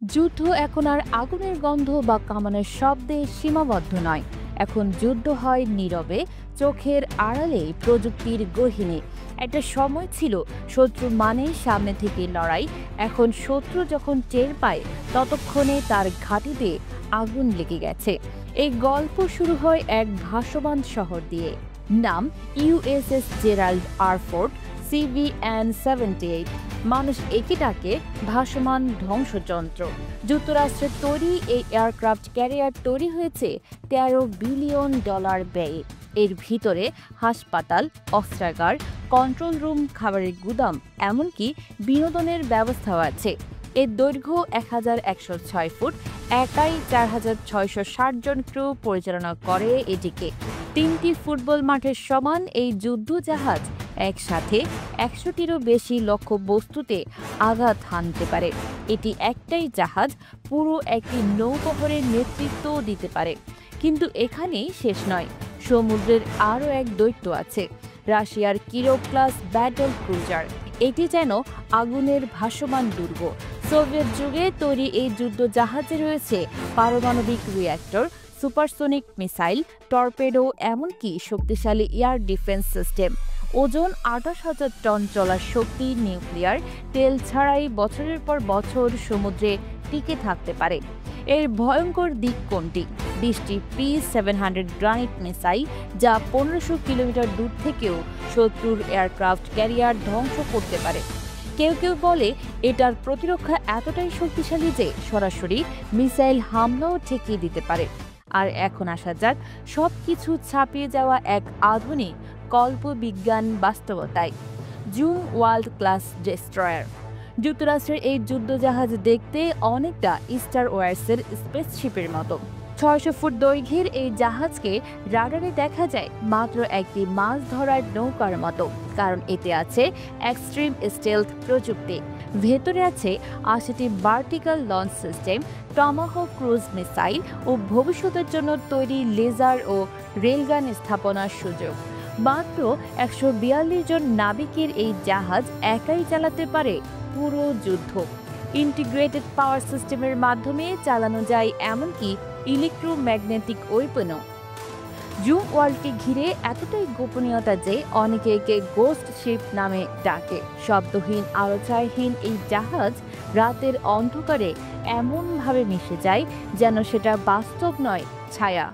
যুদ্ধ এখন আর আগুনের গন্ধ বা কামানের শব্দে সীমাবদ্ধ নয়। এখন যুদ্ধ হয় নীরবে, চোখের আড়ালে, প্রযুক্তির গহীনে। একটা সময় ছিল শত্রু মানে সামনে থেকে লড়াই। এখন শত্রু যখন টের পায় ততক্ষণে তার ঘাঁটিতে আগুন লেগে গেছে। এই গল্প শুরু হয় এক ভাসমান শহর দিয়ে। নাম ইউএসএস জেরাল্ড আর ফোর্ড, CVN-78। মানুষ একে ডাকে ভাসমান ধ্বংসযন্ত্র। যুক্তরাষ্ট্রের তৈরি এই এয়ারক্রাফট ক্যারিয়ার তৈরি হয়েছে $13 বিলিয়ন ব্যয়ে। এর ভিতরে হাসপাতাল, অস্ত্রাগার, কন্ট্রোল রুম, খাবারের গুদাম, এমনকি বিনোদনের ব্যবস্থাও আছে। এর দৈর্ঘ্য 1106 ফুট। একাই 4660 জন ক্রু পরিচালনা করে এটিকে। 3টি ফুটবল মাঠের সমান এই যুদ্ধ জাহাজ একসাথে 100টিরও বেশি লক্ষ্য বস্তুতে আঘাত হানতে পারে। এটি একটাই জাহাজ পুরো একটি নৌবহরের নেতৃত্ব দিতে পারে। কিন্তু এখানেই শেষ নয়, সমুদ্রের আরও এক দৈত্য আছে, রাশিয়ার কিরোভ ক্লাস ব্যাটল ক্রুজার। এটি যেন আগুনের ভাসমান দুর্গ। সোভিয়েত যুগে তৈরি এই যুদ্ধ জাহাজে রয়েছে পারমাণবিক রিয়্যাক্টর, সুপারসোনিক মিসাইল, টর্পেডো, এমনকি শক্তিশালী এয়ার ডিফেন্স সিস্টেম। ওজন 28,000 টন, চলার শক্তি নিউক্লিয়ার তেল ছাড়াই বছরের পর বছর সমুদ্রে টিকে থাকতে পারে। এর ভয়ঙ্কর দিক কোনটি? 20টি P-700 গ্রানিট মিসাইল, যা 1500 কিলোমিটার দূর থেকেও শত্রুর এয়ারক্রাফট ক্যারিয়ার ধ্বংস করতে পারে। কেউ কেউ বলে এটার প্রতিরক্ষা এতটাই শক্তিশালী যে সরাসরি মিসাইল হামলাও ঠেকিয়ে দিতে পারে। আর এখন আসা যাক সবকিছু ছাপিয়ে যাওয়া এক আধুনিক কল্পবিজ্ঞান বাস্তবতায়। Zoom world class destroyer. যুক্তরাষ্ট্রের এই যুদ্ধজাহাজ দেখতে অনেকটা স্টার ওয়ার্সের স্পেসশিপের মতো। 600 ফুট দৈর্ঘ্যের এই জাহাজকে রাডারে দেখা যায় মাত্র একটি মাছ ধরার নৌকার মতো, কারণ এতে আছে এক্সট্রিম স্টেলথ প্রযুক্তি। ভেতরে আছে 80টি vertical launch system, Tomahawk cruise missile ও ভবিষ্যতের জন্য তৈরি লেজার ও রেলগান স্থাপনার সুযোগ। মাত্র 142 জন নাবিকের এই জাহাজ একাই চালাতে পারে পুরো যুদ্ধ। ইন্টিগ্রেটেড পাওয়ার সিস্টেমের মাধ্যমে চালানো যায় এমনকি ইলেকট্রোম্যাগনেটিক ওয়েপনও। জুম ওয়ার্ল্ডকে ঘিরে এতটাই গোপনীয়তা যে অনেকে একে গোস্ট শিপ নামে ডাকে। শব্দহীন, আলোচনাহীন এই জাহাজ রাতের অন্ধকারে এমনভাবে মিশে যায় যেন সেটা বাস্তব নয়, ছায়া।